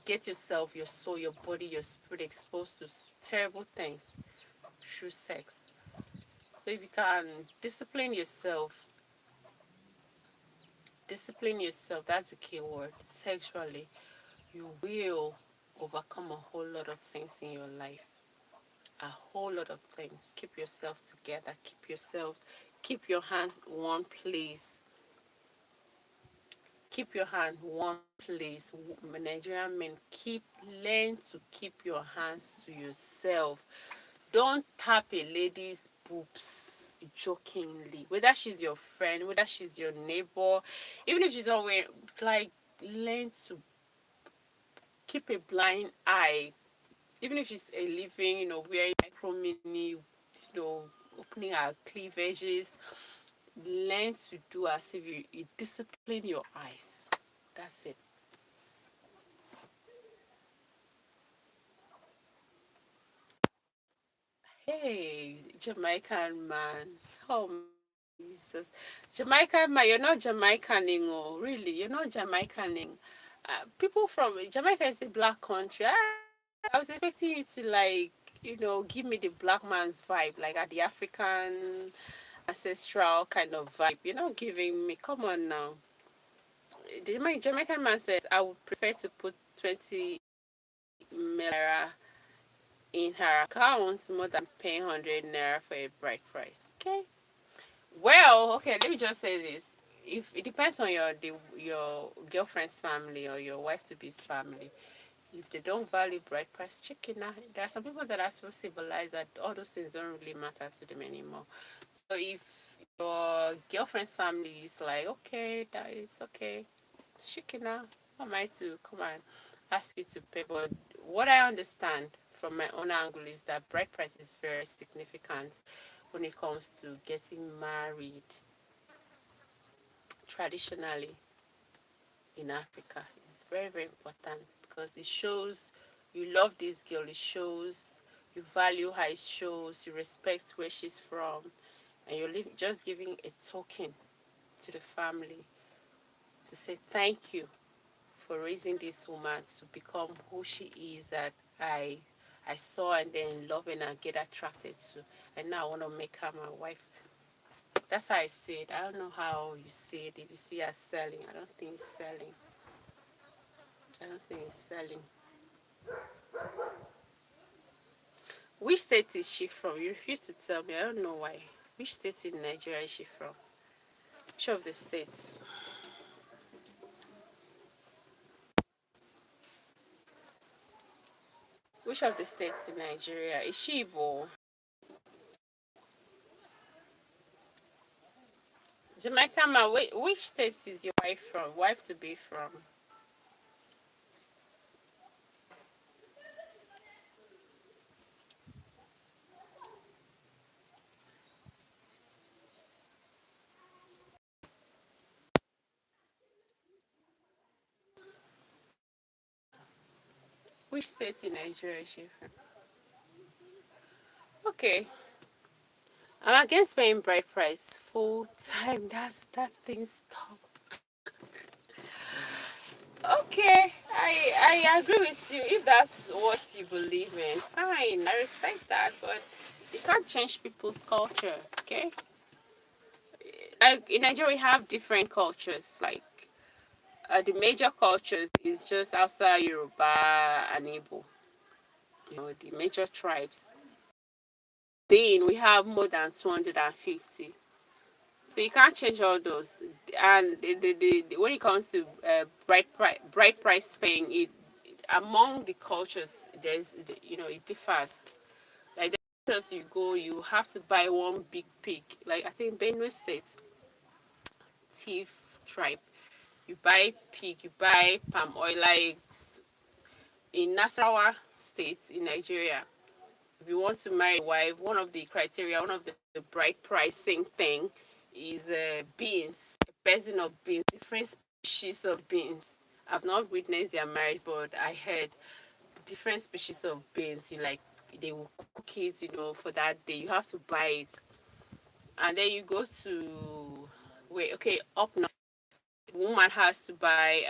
get yourself, your soul, your body, your spirit exposed to terrible things through sex. So if you can discipline yourself, that's the key word, sexually, you will overcome a whole lot of things in your life. A whole lot of things. Keep yourselves together. Keep your hands one place. Keep your hand one place. Nigerian men, learn to keep your hands to yourself. Don't tap a lady's boobs jokingly. Whether she's your friend, whether she's your neighbor, even if she's not wearing, learn to keep a blind eye. Even if she's a living, wearing micro mini, opening her cleavages, learn to do as if you discipline your eyes. That's it. Hey, Jamaican man. Oh, Jesus. Jamaican man, you're not Jamaicaning, oh, really, you're not Jamaicaning. People from Jamaica is a black country. I was expecting you to, like, give me the black man's vibe, like at the African ancestral kind of vibe. You're not giving me. Come on now. The Jamaican man says, I would prefer to put 20 naira in her account more than paying 100 naira for a bride price. Okay. Well, okay, let me just say this. If it depends on your girlfriend's family or your wife to be's family, if they don't value bride price chicken, now there are some people that are so civilized that all those things don't really matter to them anymore. So if your girlfriend's family is like, okay, that is okay, chicken now, I might to come and ask you to pay. But what I understand from my own angle is that bride price is very significant when it comes to getting married traditionally in Africa. It's very, very important because it shows you love this girl, it shows you value her, it shows you respect where she's from, and you're just giving a token to the family to say thank you for raising this woman to become who she is that I saw and then love and get attracted to, and now I want to make her my wife. That's how I see it. I don't know how you see it. If you see her selling, I don't think it's selling. I don't think it's selling. Which state is she from? You refuse to tell me. I don't know why. Which state in Nigeria is she from? Which of the states? Which of the states in Nigeria? Is she Igbo? Jamaica man, which state is your wife from? Wife to be from? Which state in Nigeria is she from? Okay. I'm against paying bride price full time. That thing stop. Okay, I agree with you. If that's what you believe in, fine. I respect that, but you can't change people's culture. Okay, like in Nigeria, we have different cultures. Like the major cultures is just Hausa, Yoruba, and Igbo. The major tribes. Then we have more than 250. So you can't change all those. And when it comes to bright price paying, it among the cultures, there's it differs. Like the cultures you go, you have to buy one big pig. Like I think Benue State, Thief tribe, you buy pig, you buy palm oil. Like in Nasarawa State in Nigeria, if you want to marry a wife, one of the criteria, one of the bright pricing thing is beans, a basin of beans, different species of beans. I've not witnessed their marriage, but I heard different species of beans. You like they will cook it, for that day. You have to buy it, and then you go to wait. Okay, up now, the woman has to buy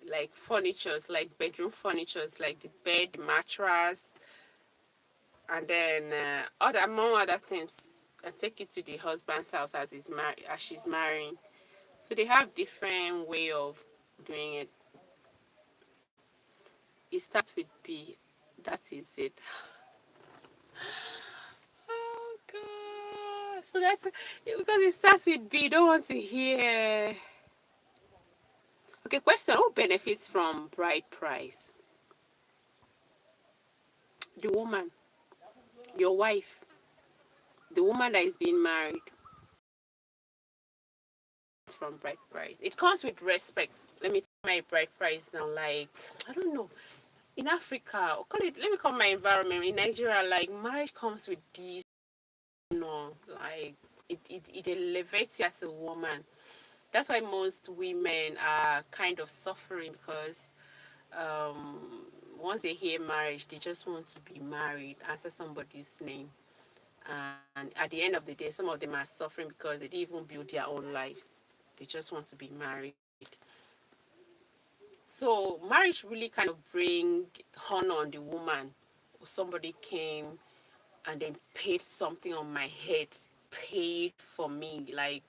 like furnitures, like bedroom furnitures, like the bed, the mattress, and then other among other things, and take it to the husband's house as she's marrying. So they have different way of doing it. It starts with B. That is it. Oh God! So that's because it starts with B. You don't want to hear. Okay, question: who benefits from bride price? The woman, your wife, the woman that is being married. From bride price, it comes with respect. Let me tell my bride price now. Like I don't know, in Africa, or call it. Let me call my environment in Nigeria. Like marriage comes with this, like it elevates you as a woman. That's why most women are kind of suffering because once they hear marriage, they just want to be married, answer somebody's name. And at the end of the day, some of them are suffering because they didn't even build their own lives. They just want to be married. So marriage really kind of bring honor on the woman. Somebody came and then paid something on my head, paid for me, like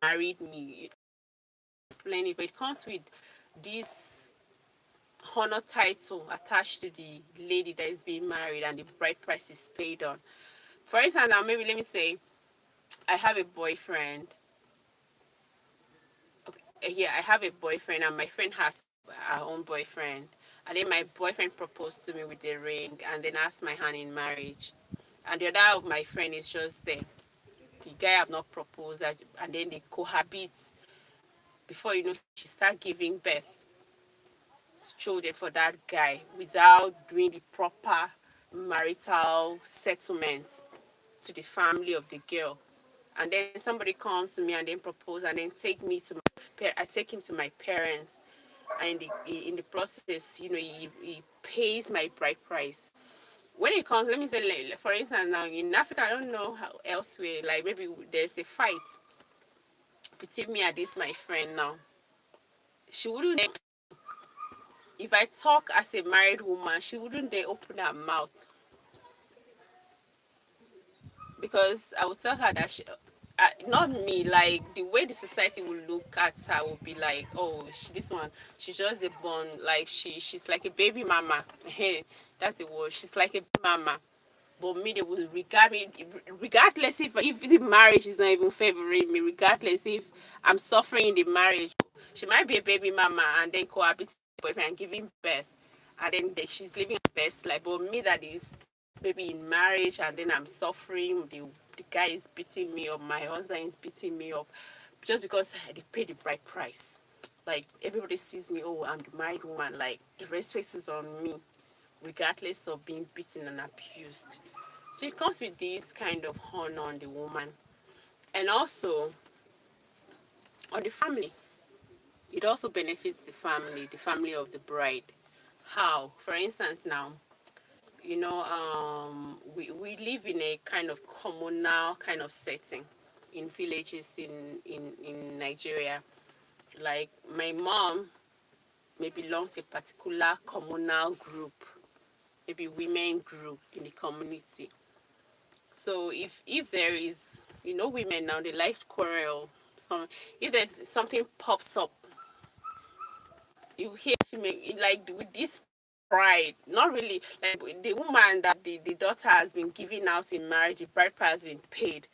married me. Explain it, but it comes with this honor title attached to the lady that is being married, and the bride price is paid on. For instance, now maybe let me say I have a boyfriend. Okay, yeah, I have a boyfriend, and my friend has her own boyfriend. And then my boyfriend proposed to me with a ring, and then asked my hand in marriage. And the other of my friend is just there. The guy have not proposed, and then they cohabit. Before you know, she start giving birth to children for that guy without doing the proper marital settlements to the family of the girl. And then somebody comes to me and then propose, and then I take him to my parents, and in the process, he pays my bride price. When it comes, let me say, for instance, now in Africa, I don't know how elsewhere, like maybe there's a fight between me and this my friend now. She wouldn't, if I talk as a married woman, she wouldn't dare open her mouth, because I would tell her that not me, like the way the society will look at her will be like, oh, this one, she just a born, like she's like a baby mama. Hey, that's the word. She's like a baby mama. But me, they will regard me, regardless if the marriage is not even favoring me, regardless if I'm suffering in the marriage. She might be a baby mama and then cohabit with her boyfriend and giving birth, and then she's living her best life. But me, that is maybe in marriage, and then I'm suffering. The guy is beating me up. My husband is beating me up, just because they pay the bride price. Like everybody sees me. Oh, I'm the married woman. Like the respect is on me, regardless of being beaten and abused. So it comes with this kind of honor on the woman. And also on the family. It also benefits the family of the bride. How? For instance, now, we live in a kind of communal kind of setting in villages in Nigeria. Like my mom may belong to a particular communal group, maybe women group in the community. So if there is, women now, they like quarrel. So if there's something pops up You hear she make like with this pride, not really like the woman that the daughter has been given out in marriage, the bride price has been paid.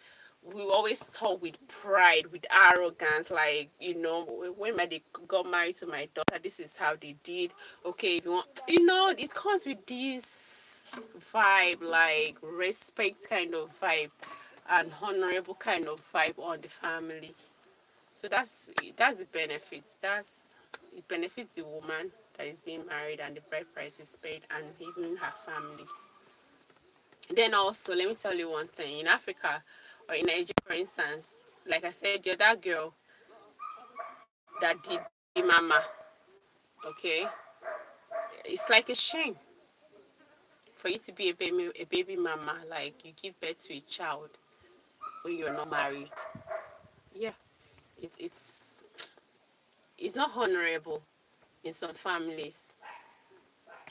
We always talk with pride, with arrogance, like, when they got married to my daughter, this is how they did. Okay, if you want, it comes with this vibe, like respect kind of vibe, and honorable kind of vibe on the family. So that's the benefits. It benefits the woman that is being married and the bride price is paid, and even her family. Then also, let me tell you one thing. In Africa or in Nigeria, for instance, like I said, the other girl that did baby mama, okay, it's like a shame for you to be a baby mama, like you give birth to a child when you're not married. Yeah, it's it's not honorable in some families.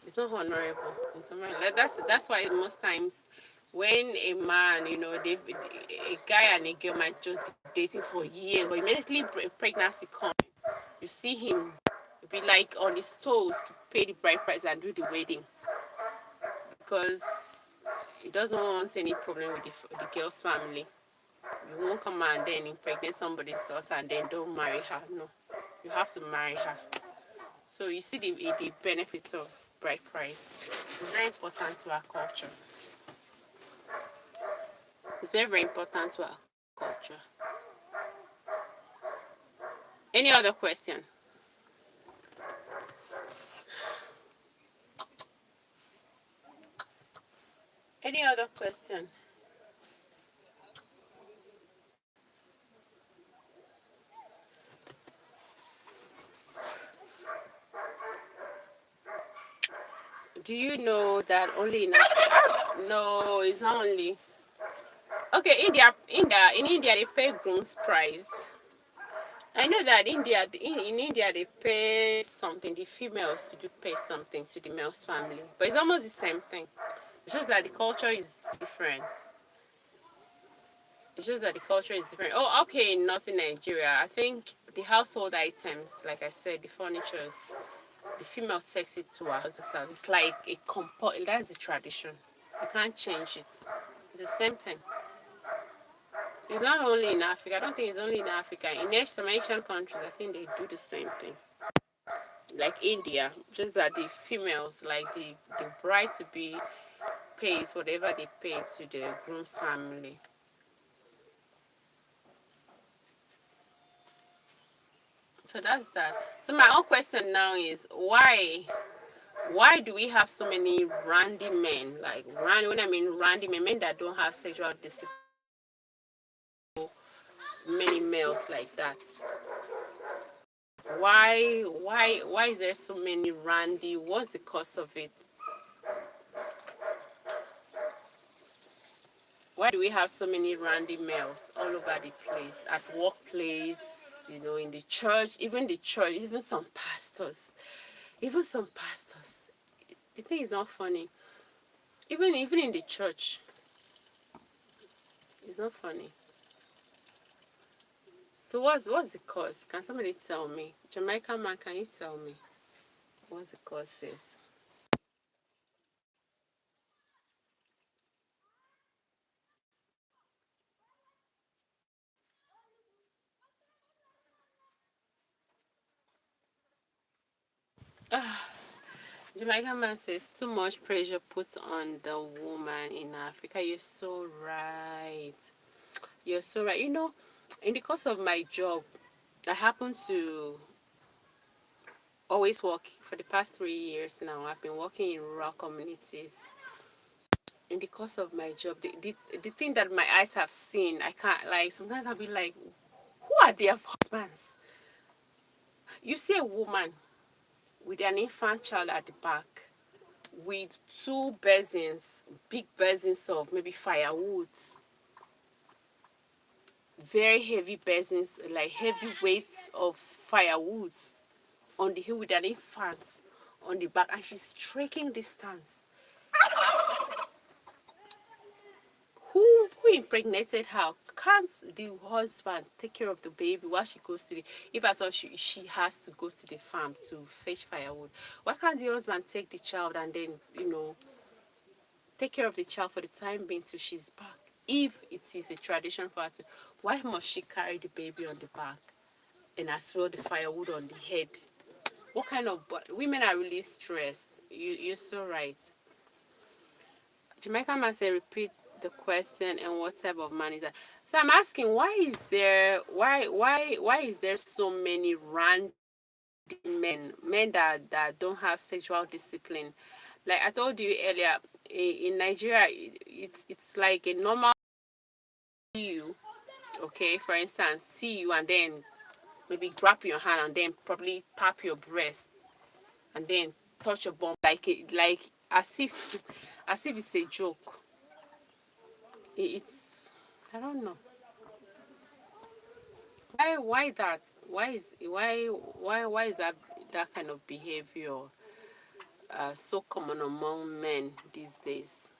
It's not honorable in some families. That's why most times when a man, a guy and a girl might just be dating for years, but immediately pregnancy comes, you see him be like on his toes to pay the bride price and do the wedding, because he doesn't want any problem with the girl's family. You won't come and then impregnate somebody's daughter and then don't marry her. No, you have to marry her. So you see the benefits of bride price. It's very important to our culture. It's very, very important to our culture. Any other question? Any other question? Do you know that only in Africa? No, it's not only. Okay, in India they pay groom's price. I know that in India they pay something. The females do pay something to the male's family, but it's almost the same thing. It's just that the culture is different. It's just that the culture is different. Oh, up here in northern Nigeria, I think the household items, like I said, the furnitures, the female takes it to her husband's house. It's like that's the tradition. You can't change it. It's the same thing. So it's not only in Africa. I don't think it's only in Africa. In some Asian countries, I think they do the same thing. Like India, just that the females, like the bride to be, pays whatever they pay to the groom's family. So that's that. So my own question now is why do we have so many randy men? Like when I mean randy men that don't have sexual discipline, many males like that. Why is there so many randy? What's the cause of it? Why do we have so many randy males all over the place? At workplace, in the church, even some pastors. Even some pastors. The thing is not funny. Even in the church, it's not funny. So what's the cause? Can somebody tell me? Jamaican man, can you tell me what the cause is? Jamaican man says too much pressure put on the woman in Africa. You're so right. You're so right. In the course of my job, I happen to always work for the past 3 years now. I've been working in rural communities. In the course of my job, the thing that my eyes have seen, I can't, like, sometimes I'll be like, who are their husbands? You see a woman with an infant child at the back, with two basins, big basins of maybe firewoods, very heavy basins, like heavy weights of firewoods on the hill with an infant on the back, and she's trekking distance. who impregnated her? Can't the husband take care of the baby while she goes to the, if at all she has to go to the farm to fetch firewood? Why can't the husband take the child and then, take care of the child for the time being till she's back? If it is a tradition for her to, why must she carry the baby on the back and as well the firewood on the head? What kind of, but women are really stressed. You're so right. Jamaica man said repeat the question and what type of man is that. So I'm asking, why is there so many random men that don't have sexual discipline? Like I told you earlier, in Nigeria, it's like a normal you, okay, for instance, see you and then maybe grab your hand and then probably tap your breast and then touch your bum like as if as if it's a joke. It's, I don't know. Why that? Why is that kind of behavior so common among men these days?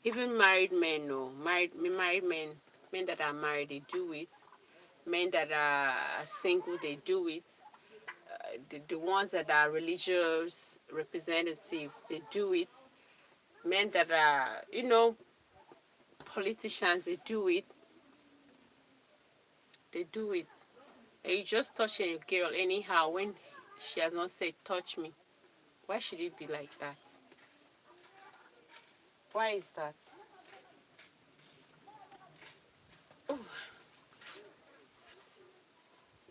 Even married men, no, married men that are married, they do it. Men that are single, they do it. The ones that are religious representative, they do it. Men that are, politicians, they do it. They do it. And you just touching a girl anyhow when she has not said touch me. Why should it be like that? Why is that? Oh.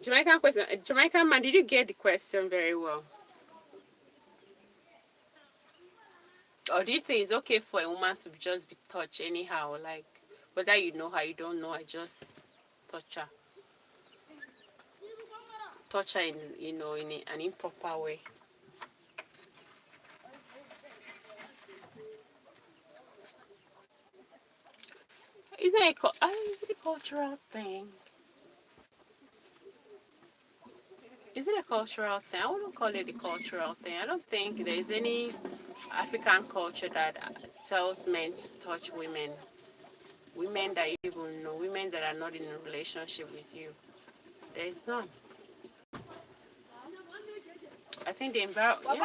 Jamaican question. Jamaican man, did you get the question very well? Or do you think it's okay for a woman to just be touched anyhow? Like, whether you know her, you don't know her, just touch her. Touch her in, in an improper way. Is it a cultural thing? Is it a cultural thing? I wouldn't call it a cultural thing. I don't think there is any African culture that tells men to touch women. Women that you even know, women that are not in a relationship with you. There is none. I think the environment. Yeah.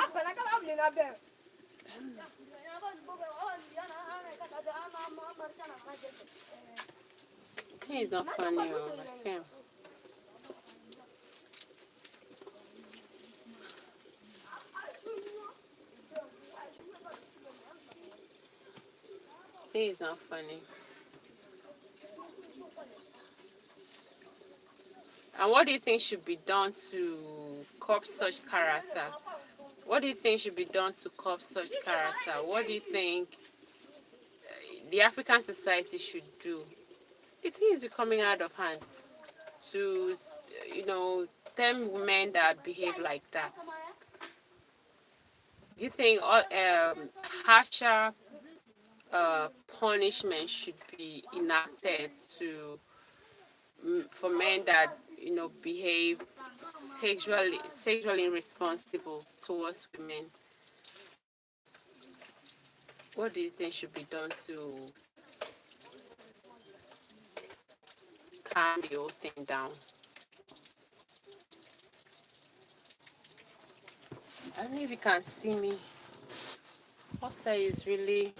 I think it's not funny, but same. I think it's not funny. And what do you think should be done to curb such character? What do you think should be done to curb such character? What do you think the African society should do? I think it's becoming out of hand to, tell women that behave like that. Do you think harsher punishment should be enacted to for men that behave sexually irresponsible towards women? What do you think should be done to calm the whole thing down? I don't know if you can see me. Outside is really.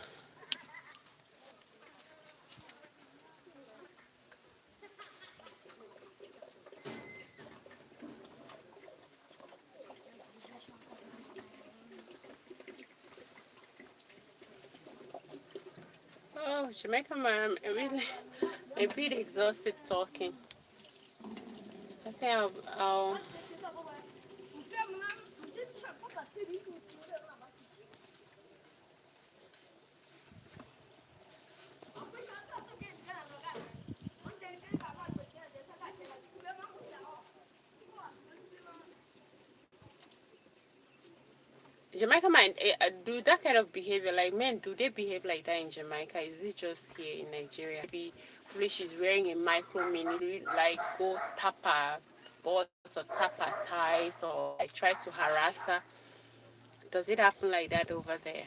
Oh, Jamaican man, I'm really a bit exhausted talking. I think I'll Jamaica man, do that kind of behavior, like men, do they behave like that in Jamaica? Is it just here in Nigeria? Maybe she's wearing a micro mini, like go tap her butts or tap her thighs or like try to harass her. Does it happen like that over there?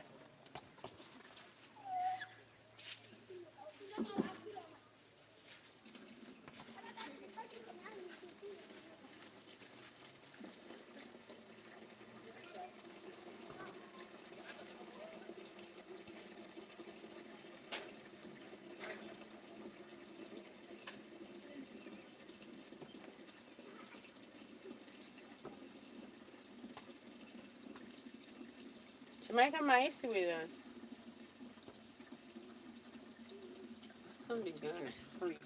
Jamaica might see with us. I'll soon be going to sleep.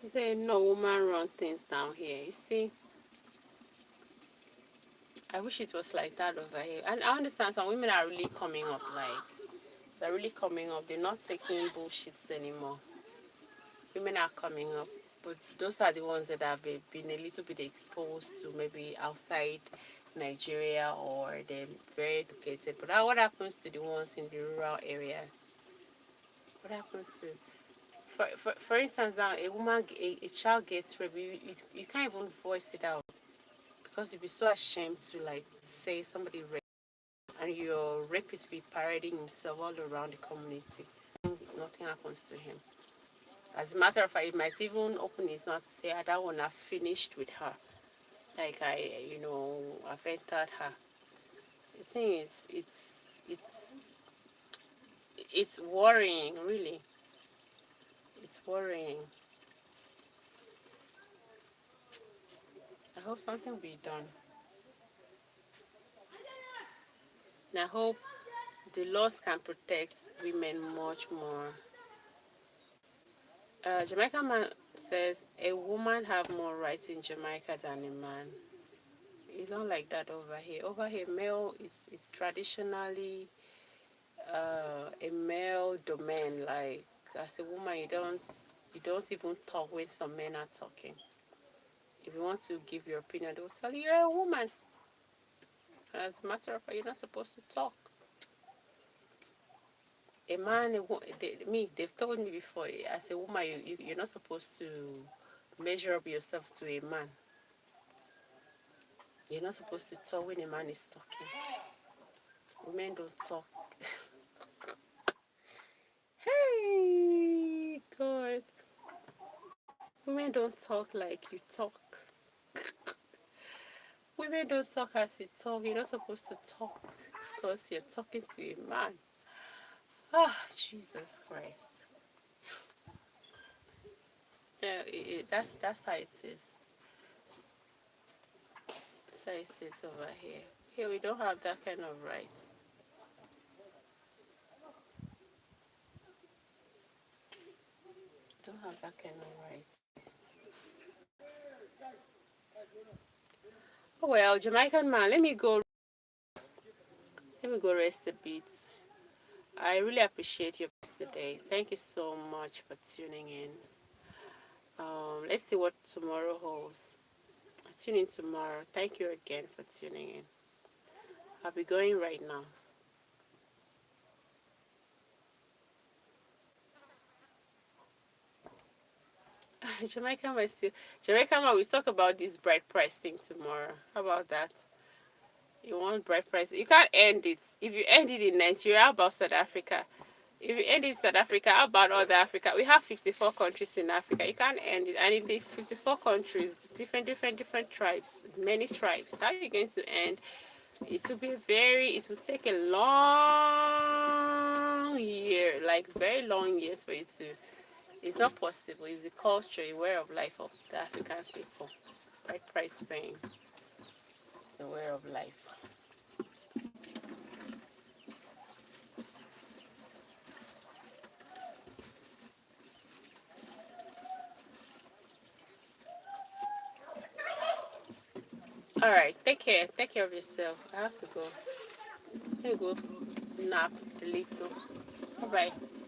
He said, no woman run things down here. You see, I wish it was like that over here. And I understand some women are really coming up, like, they're really coming up. They're not taking bullshits anymore. Women are coming up. But those are the ones that have been a little bit exposed to maybe outside Nigeria, or they're very educated. But what happens to the ones in the rural areas? What happens to, for instance, now a child gets raped, you can't even voice it out because you'd be so ashamed to like say somebody raped, and your rapist be parading himself all around the community. Nothing happens to him. As a matter of fact, it might even open his mouth to say, that one, I've finished with her. Like I've entered her. The thing is, it's worrying, really. It's worrying. I hope something will be done. And I hope the laws can protect women much more. Jamaican man says a woman have more rights in Jamaica than a man. It's not like that over here. Over here, male is traditionally a male domain. Like as a woman, you don't even talk when some men are talking. If you want to give your opinion, they'll tell you you're a woman. And as a matter of fact, you're not supposed to talk. A man, they've told me before, as a woman, you're not supposed to measure up yourself to a man. You're not supposed to talk when a man is talking. Women don't talk. Hey, God. Women don't talk like you talk. Women don't talk as you talk. You're not supposed to talk because you're talking to a man. Ah, Jesus Christ. Yeah, that's how it is. That's how it is over here. Here we don't have that kind of rights. Don't have that kind of rights. Oh well, Jamaican man, let me go rest a bit. I really appreciate your today. Thank you so much for tuning in. Let's see what tomorrow holds. Tune in tomorrow. Thank you again for tuning in. I'll be going right now. Jamaican man, we talk about this bride price thing tomorrow. How about that? You want bride price? You can't end it. If you end it in Nigeria, how about South Africa? If you end it in South Africa, how about other Africa? We have 54 countries in Africa. You can't end it. And in the 54 countries, different tribes, many tribes. How are you going to end? It will take a long year, like very long years for you to, it's not possible. It's the culture, a way of life of the African people. Right price paying. It's a way of life. All right, take care. Take care of yourself. I have to go. Let me go nap a little. Bye bye.